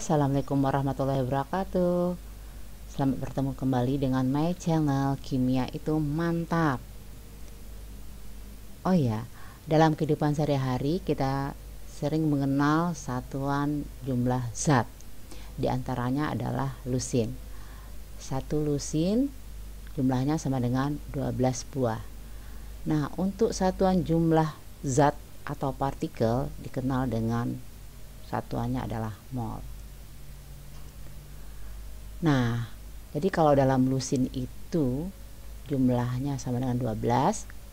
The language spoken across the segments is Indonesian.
Assalamualaikum warahmatullahi wabarakatuh. Selamat bertemu kembali dengan my channel Kimia itu Mantap. Oh ya, dalam kehidupan sehari-hari kita sering mengenal satuan jumlah zat. Di antaranya adalah lusin. Satu lusin jumlahnya sama dengan 12 buah. Nah, untuk satuan jumlah zat atau partikel dikenal dengan satuannya adalah mol. Nah, jadi kalau dalam lusin itu jumlahnya sama dengan 12,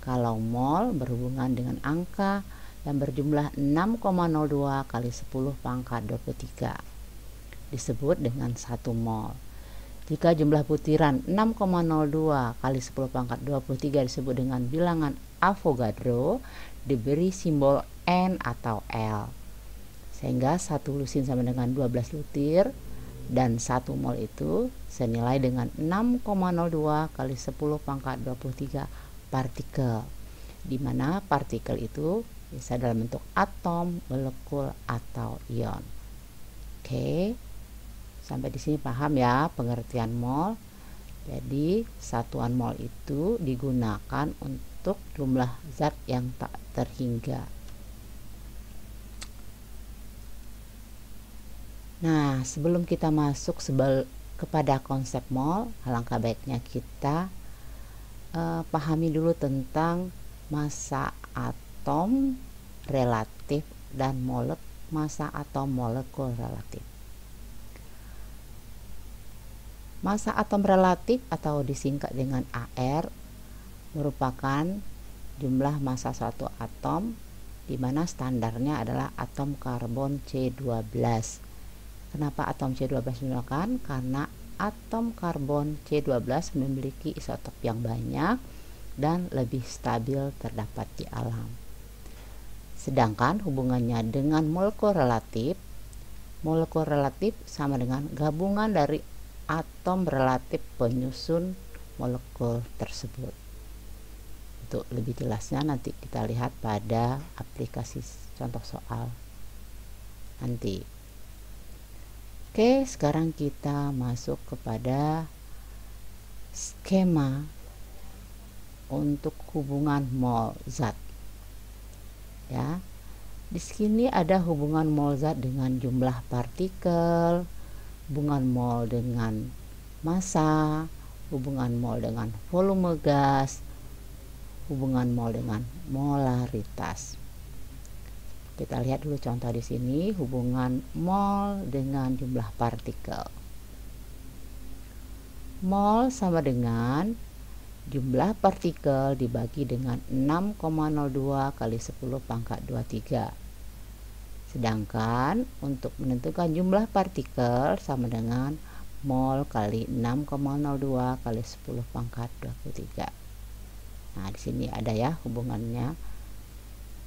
kalau mol berhubungan dengan angka yang berjumlah 6,02 kali 10 pangkat 23 disebut dengan 1 mol. Jika jumlah butiran 6,02 kali 10 pangkat 23 disebut dengan bilangan Avogadro, diberi simbol N atau L. Sehingga satu lusin sama dengan 12 butir dan 1 mol itu senilai dengan 6,02 kali 10 pangkat 23 partikel, di mana partikel itu bisa dalam bentuk atom, molekul, atau ion. Oke, sampai di sini paham ya pengertian mol. Jadi satuan mol itu digunakan untuk jumlah zat yang tak terhingga. Nah, sebelum kita masuk kepada konsep mol, alangkah baiknya kita pahami dulu tentang massa atom relatif dan massa atom molekul relatif. Massa atom relatif atau disingkat dengan AR merupakan jumlah massa suatu atom di mana standarnya adalah atom karbon C12. Kenapa atom C12 digunakan? Karena atom karbon C12 memiliki isotop yang banyak dan lebih stabil terdapat di alam. Sedangkan hubungannya dengan molekul relatif sama dengan gabungan dari atom relatif penyusun molekul tersebut. Untuk lebih jelasnya nanti kita lihat pada aplikasi contoh soal nanti. Oke, sekarang kita masuk kepada skema untuk hubungan mol zat. Ya. Di sini ada hubungan mol zat dengan jumlah partikel, hubungan mol dengan massa, hubungan mol dengan volume gas, hubungan mol dengan molaritas. Kita lihat dulu contoh di sini, hubungan mol dengan jumlah partikel. Mol sama dengan jumlah partikel dibagi dengan 6,02 kali 10 pangkat 23. Sedangkan untuk menentukan jumlah partikel sama dengan mol kali 6,02 kali 10 pangkat 23. Nah, di sini ada ya hubungannya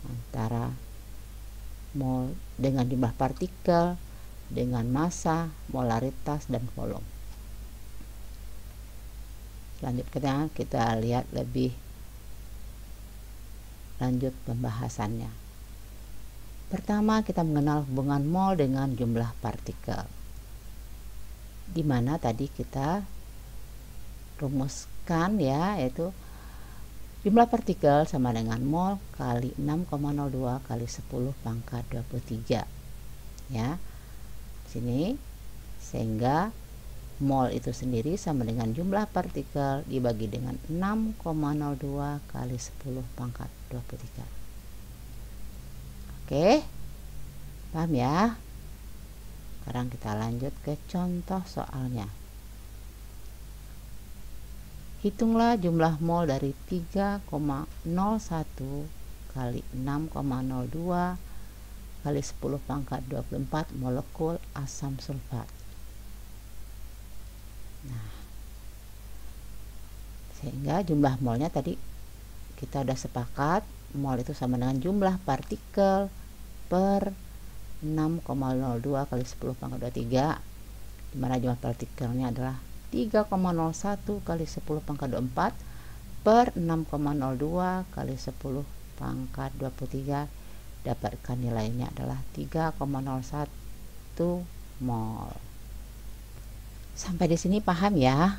antara mol dengan jumlah partikel, dengan massa, molaritas, dan volume. Selanjutnya kita lihat lebih lanjut pembahasannya. Pertama, kita mengenal hubungan mol dengan jumlah partikel, di mana tadi kita rumuskan ya, yaitu jumlah partikel sama dengan mol kali 6,02 kali 10 pangkat 23. Ya. Sini sehingga mol itu sendiri sama dengan jumlah partikel dibagi dengan 6,02 kali 10 pangkat 23. Oke. Paham ya? Sekarang kita lanjut ke contoh soalnya. Hitunglah jumlah mol dari 3,01 kali 6,02 kali 10 pangkat 24 molekul asam sulfat. Nah, sehingga jumlah molnya tadi kita udah sepakat, mol itu sama dengan jumlah partikel per 6,02 kali 10 pangkat 23, di mana jumlah partikelnya adalah 3,01 kali 10 pangkat 24 per 6,02 kali 10 pangkat 23, dapatkan nilainya adalah 3,01 mol. Sampai di sini paham ya?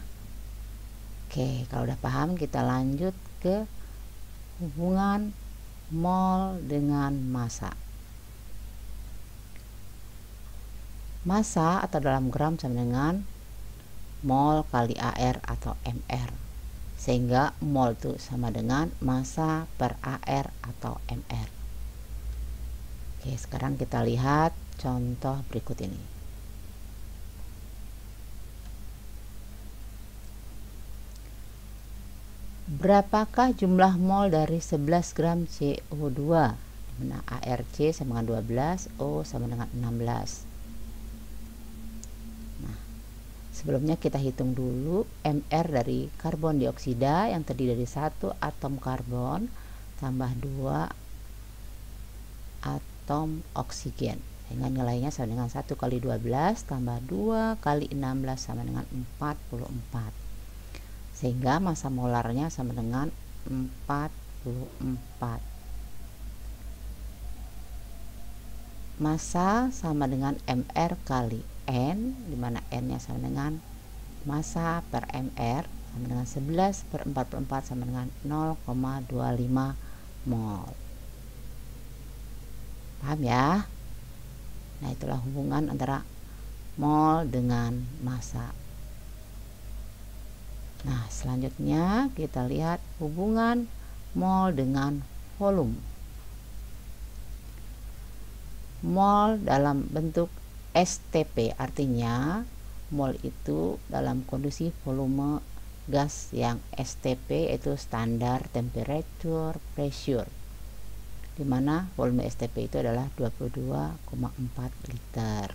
Oke, kalau udah paham kita lanjut ke hubungan mol dengan massa. Massa atau dalam gram sama dengan mol kali AR atau MR, sehingga mol itu sama dengan massa per AR atau MR. Oke, sekarang kita lihat contoh berikut ini. Berapakah jumlah mol dari 11 gram CO2? Dimana ARC sama dengan 12, O sama dengan 16. Nah, sebelumnya kita hitung dulu MR dari karbon dioksida yang terdiri dari 1 atom karbon tambah 2 atom oksigen, sehingga nilainya sama dengan 1 kali 12 tambah 2 kali 16 sama dengan 44, sehingga massa molarnya sama dengan 44. Massa sama dengan MR kali N, dimana N nya sama dengan massa per MR sama dengan 11 per 44 sama dengan 0,25 mol. Paham ya? Nah, itulah hubungan antara mol dengan massa. Nah, selanjutnya kita lihat hubungan mol dengan volume. Mol dalam bentuk STP, artinya mol itu dalam kondisi volume gas yang STP, yaitu standar temperature pressure, dimana volume STP itu adalah 22,4 liter.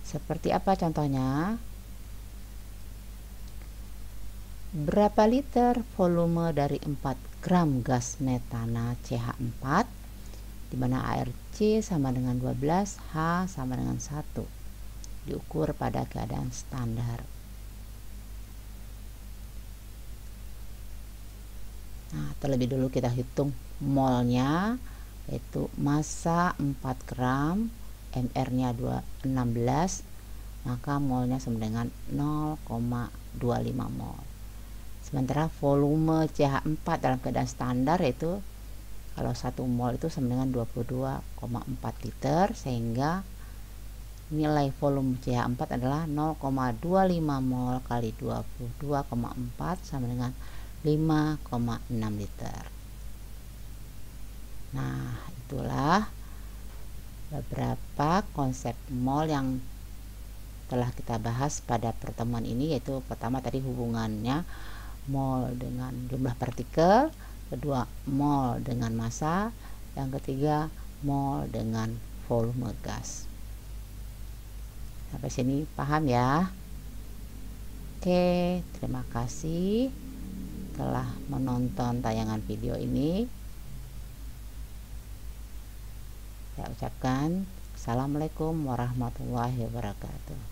Seperti apa contohnya? Berapa liter volume dari 4 gram gas metana CH4, dimana ARC sama dengan 12, H sama dengan 1, diukur pada keadaan standar. Nah, terlebih dulu kita hitung molnya, yaitu massa 4 gram, MR nya 16, maka molnya sama dengan 0,25 mol. Sementara volume CH4 dalam keadaan standar yaitu kalau 1 mol itu sama dengan 22,4 liter, sehingga nilai volume CH4 adalah 0,25 mol kali 22,4 sama dengan 5,6 liter. Nah, itulah beberapa konsep mol yang telah kita bahas pada pertemuan ini, yaitu pertama tadi hubungannya mol dengan jumlah partikel, kedua mol dengan massa, yang ketiga mol dengan volume gas. Sampai sini paham ya? Oke, terima kasih telah menonton tayangan video ini. Saya ucapkan Assalamualaikum warahmatullahi wabarakatuh.